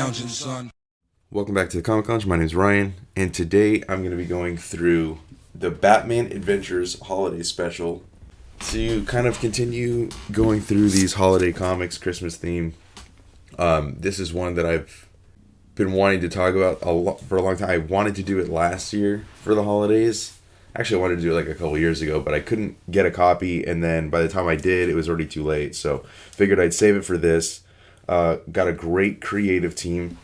lounging, son. Welcome back to the Comic Lounge. My name is Ryan, and today I'm going to be going through the Batman Adventures Holiday Special to kind of continue going through these holiday comics, Christmas theme. This is one that I've been wanting to talk about for a long time. I wanted to do it last year for the holidays. Actually, I wanted to do it like a couple years ago, but I couldn't get a copy, and then by the time I did, it was already too late. So figured I'd save it for this. Got a great creative team.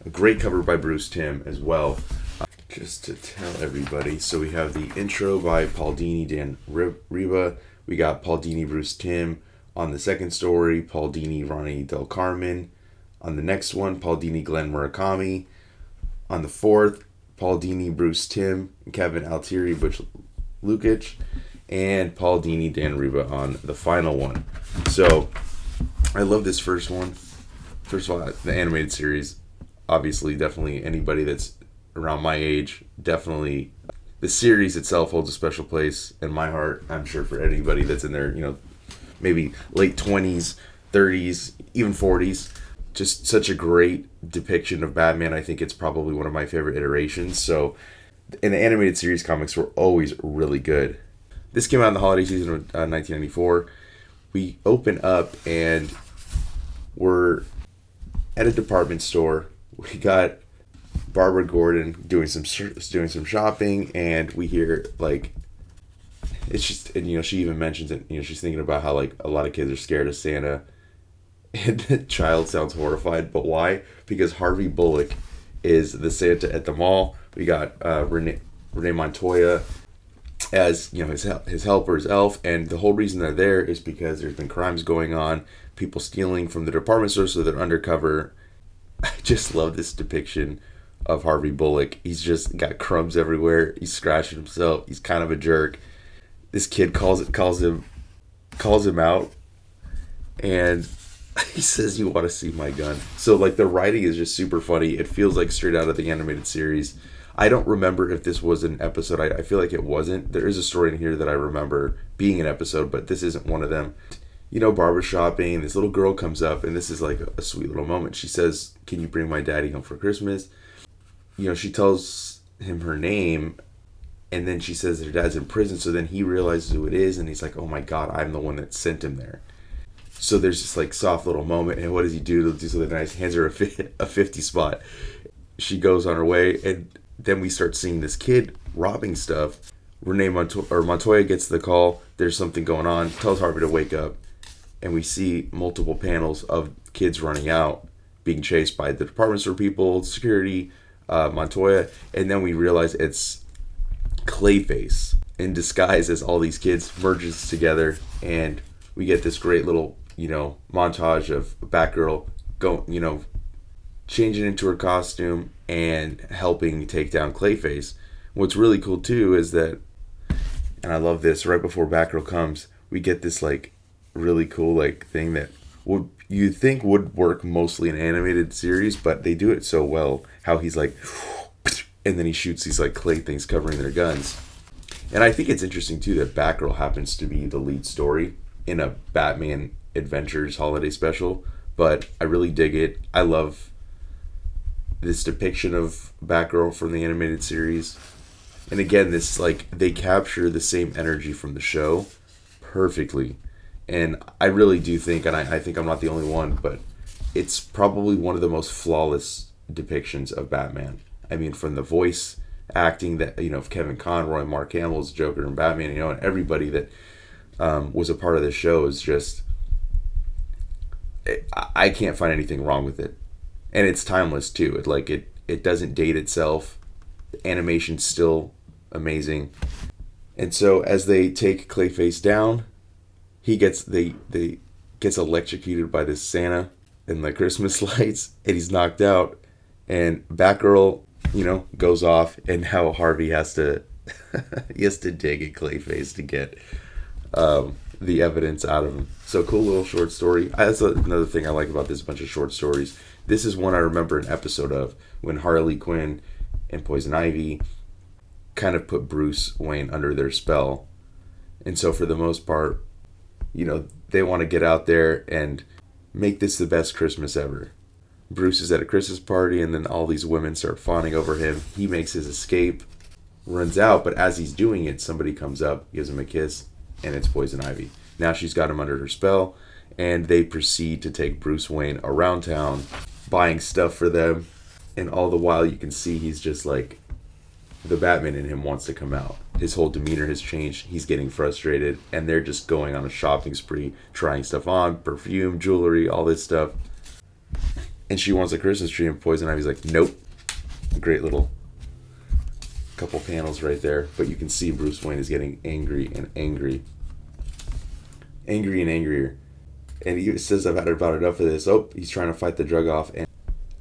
A great cover by Timm as well. Just to tell everybody, so we have the intro by Paul Dini, Riba. We got Paul Dini, Timm on the second story. Paul Dini, Ronnie Del Carmen. On the next one, Paul Dini, Glen Murakami. On the fourth, Paul Dini, Timm, Kevin Altieri, Butch Lukic. And Paul Dini, Dan Riba on the final one. So, I love this first one. First of all, the animated series. Obviously, definitely anybody that's around my age, definitely the series itself holds a special place in my heart. I'm sure for anybody that's in their, maybe late 20s, 30s, even 40s. Just such a great depiction of Batman. I think it's probably one of my favorite iterations. So, and the animated series comics were always really good. This came out in the holiday season of 1994. We open up and we're at a department store. We got Barbara Gordon doing some shopping, and we hear it's just, and she even mentions it. She's thinking about how a lot of kids are scared of Santa, and the child sounds horrified. But why? Because Harvey Bullock is the Santa at the mall. We got Renee Montoya as his helper, his elf, and the whole reason they're there is because there's been crimes going on, people stealing from the department store, so they're undercover. I just love this depiction of Harvey Bullock. He's just got crumbs everywhere. He's scratching himself. He's kind of a jerk. This kid calls him out, and he says, "You want to see my gun?" So the writing is just super funny. It feels like straight out of the animated series. I don't remember if this was an episode. I feel like it wasn't. There is a story in here that I remember being an episode, but this isn't one of them. Barbara's shopping, this little girl comes up, and this is a sweet little moment. She says, "Can you bring my daddy home for Christmas?" She tells him her name, and then she says her dad's in prison, so then he realizes who it is, and he's like, "Oh my God, I'm the one that sent him there." So there's this soft little moment, and what does he do? Do something nice, hands her a 50 spot. She goes on her way, and then we start seeing this kid robbing stuff. Montoya gets the call, there's something going on, tells Harvey to wake up. And we see multiple panels of kids running out, being chased by the department store people, security, Montoya, and then we realize it's Clayface in disguise as all these kids merges together, and we get this great little, montage of Batgirl changing into her costume and helping take down Clayface. What's really cool too is that, and I love this, right before Batgirl comes, we get this really cool thing that you think would work mostly in an animated series, but they do it so well. How he's and then he shoots these clay things covering their guns. And I think it's interesting too that Batgirl happens to be the lead story in a Batman Adventures holiday special, but I really dig it. I love this depiction of Batgirl from the animated series. And again, this they capture the same energy from the show perfectly. And I really do think, and I think I'm not the only one, but it's probably one of the most flawless depictions of Batman. I mean, from the voice acting that, of Kevin Conroy, Mark Hamill's Joker and Batman, and everybody that was a part of the show is just, I can't find anything wrong with it. And it's timeless too. It doesn't date itself. The animation's still amazing. And so as they take Clayface down, he gets electrocuted by this Santa and the Christmas lights, and he's knocked out. And Batgirl, goes off, and how Harvey has to dig at Clayface to get the evidence out of him. So cool little short story. That's another thing I like about this bunch of short stories. This is one I remember an episode of when Harley Quinn and Poison Ivy kind of put Bruce Wayne under their spell. And so for the most part, they want to get out there and make this the best Christmas ever. Bruce is at a Christmas party, and then all these women start fawning over him. He makes his escape, runs out, but as he's doing it, somebody comes up, gives him a kiss, and it's Poison Ivy. Now she's got him under her spell, and they proceed to take Bruce Wayne around town, buying stuff for them, and all the while you can see he's just like, the Batman in him wants to come out. His whole demeanor has changed. He's getting frustrated, and they're just going on a shopping spree, trying stuff on, perfume, jewelry, all this stuff. And she wants a Christmas tree, and Poison Ivy's like, nope. Great little couple panels right there. But you can see Bruce Wayne is getting angry and angry. Angry and angrier. And he says, I've had about enough of this. Oh, he's trying to fight the drug off. And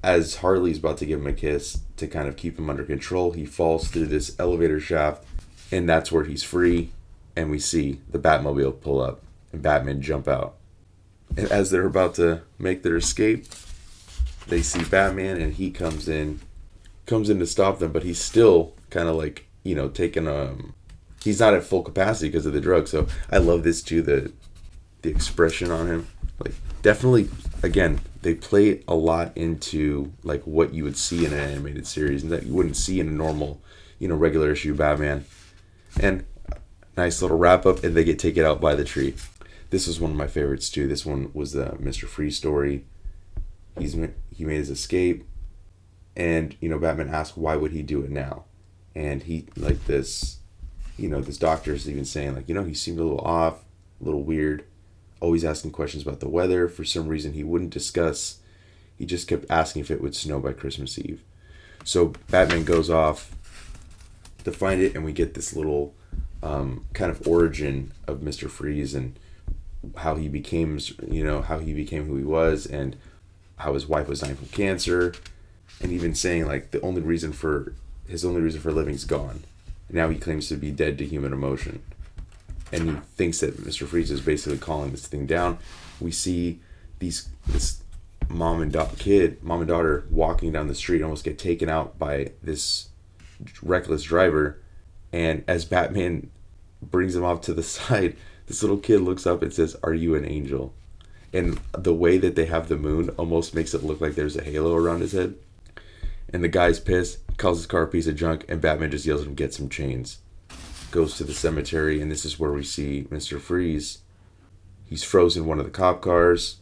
as Harley's about to give him a kiss to kind of keep him under control, he falls through this elevator shaft. And that's where he's free. And we see the Batmobile pull up and Batman jump out. And as they're about to make their escape, they see Batman, and he comes in to stop them, but he's still kind of like, taking he's not at full capacity because of the drug. So I love this too, the expression on him. Like, definitely, again, they play a lot into like what you would see in an animated series and that you wouldn't see in a normal, regular issue Batman. And nice little wrap up, and they get taken out by the tree. This was one of my favorites too. This one was the Mr. Freeze story. He made his escape, and Batman asked why would he do it now, and he like this, this doctor's even saying like, he seemed a little off, a little weird, always asking questions about the weather. For some reason he wouldn't discuss. He just kept asking if it would snow by Christmas Eve. So Batman goes off to find it, and we get this little kind of origin of Mr. Freeze and how he became, who he was, and how his wife was dying from cancer, and even saying like his only reason for living is gone. Now he claims to be dead to human emotion, and he thinks that Mr. Freeze is basically calling this thing down. We see this mom and daughter walking down the street, almost get taken out by this reckless driver, and as Batman brings them off to the side, this little kid looks up and says, "Are you an angel?" And the way that they have the moon almost makes it look like there's a halo around his head. And the guy's pissed, calls his car a piece of junk, and Batman just yells at him, get some chains. Goes to the cemetery, and this is where we see Mr. Freeze. He's frozen one of the cop cars,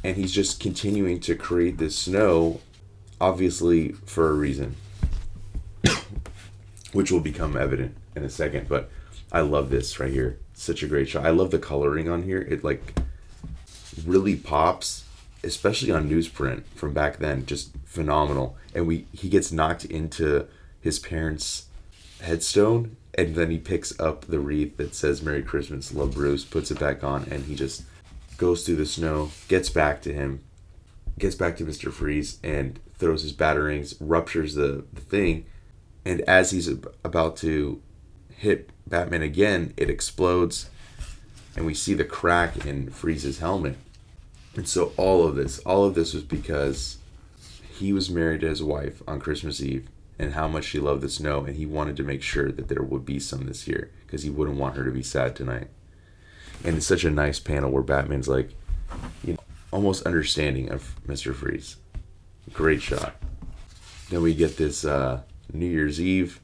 and he's just continuing to create this snow, obviously for a reason, which will become evident in a second. But I love this right here. Such a great shot. I love the coloring on here. It like really pops, especially on newsprint from back then. Just phenomenal. And he gets knocked into his parents' headstone, and then he picks up the wreath that says Merry Christmas, love Bruce, puts it back on, and he just goes through the snow, gets back to Mr. Freeze, and throws his batarangs, ruptures the thing, and as he's about to hit Batman again, it explodes, and we see the crack in Freeze's helmet. And so all of this was because he was married to his wife on Christmas Eve, and how much she loved the snow, and he wanted to make sure that there would be some this year because he wouldn't want her to be sad tonight. And it's such a nice panel where Batman's like, almost understanding of Mr. Freeze. Great shot. Then we get this New Year's Eve,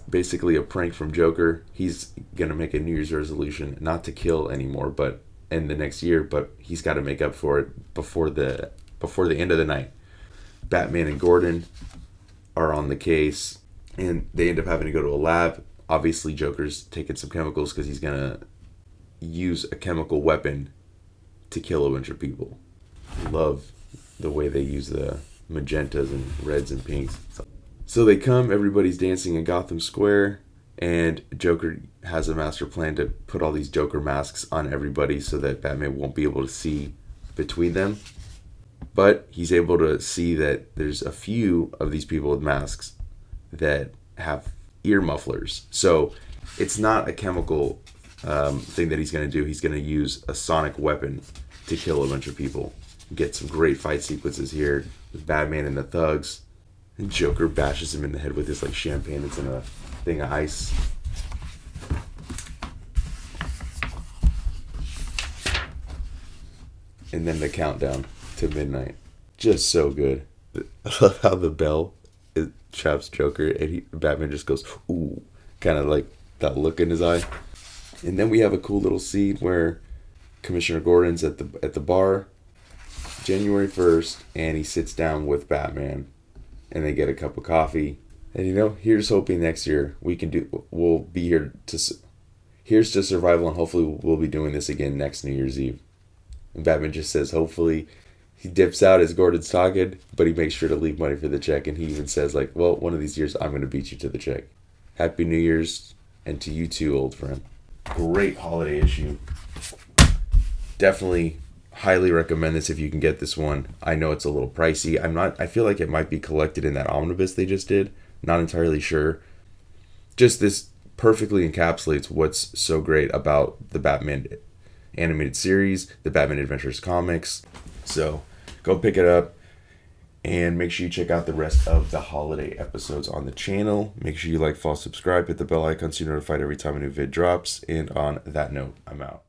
basically a prank from Joker. He's gonna make a New Year's resolution not to kill anymore, but in the next year, but he's got to make up for it before the end of the night. Batman and Gordon are on the case, and they end up having to go to a lab. Obviously, Joker's taking some chemicals because he's gonna use a chemical weapon to kill a bunch of people. Love the way they use the magentas and reds and pinks. So they come, everybody's dancing in Gotham Square, and Joker has a master plan to put all these Joker masks on everybody so that Batman won't be able to see between them. But he's able to see that there's a few of these people with masks that have ear mufflers. So it's not a chemical thing that he's going to do. He's going to use a sonic weapon to kill a bunch of people. Get some great fight sequences here with Batman and the thugs. And Joker bashes him in the head with this like champagne that's in a thing of ice. And then the countdown to midnight. Just so good. I love how the bell it traps Joker, and Batman just goes, ooh, kind of like that look in his eye. And then we have a cool little scene where Commissioner Gordon's at the bar, January 1st, and he sits down with Batman, and they get a cup of coffee. And here's hoping next year we'll be here to. Here's to survival, and hopefully we'll be doing this again next New Year's Eve. And Batman just says, hopefully. He dips out as Gordon's talking, but he makes sure to leave money for the check, and he even says, like, well, one of these years I'm going to beat you to the check. Happy New Year's, and to you too, old friend. Great holiday issue. Definitely highly recommend this if you can get this one. I know it's a little pricey. I feel like it might be collected in that omnibus they just did. Not entirely sure. Just this perfectly encapsulates what's so great about the Batman animated series, the Batman Adventures comics. So go pick it up, and make sure you check out the rest of the holiday episodes on the channel. Make sure you like, follow, subscribe, hit the bell icon so you're notified every time a new vid drops. And on that note, I'm out.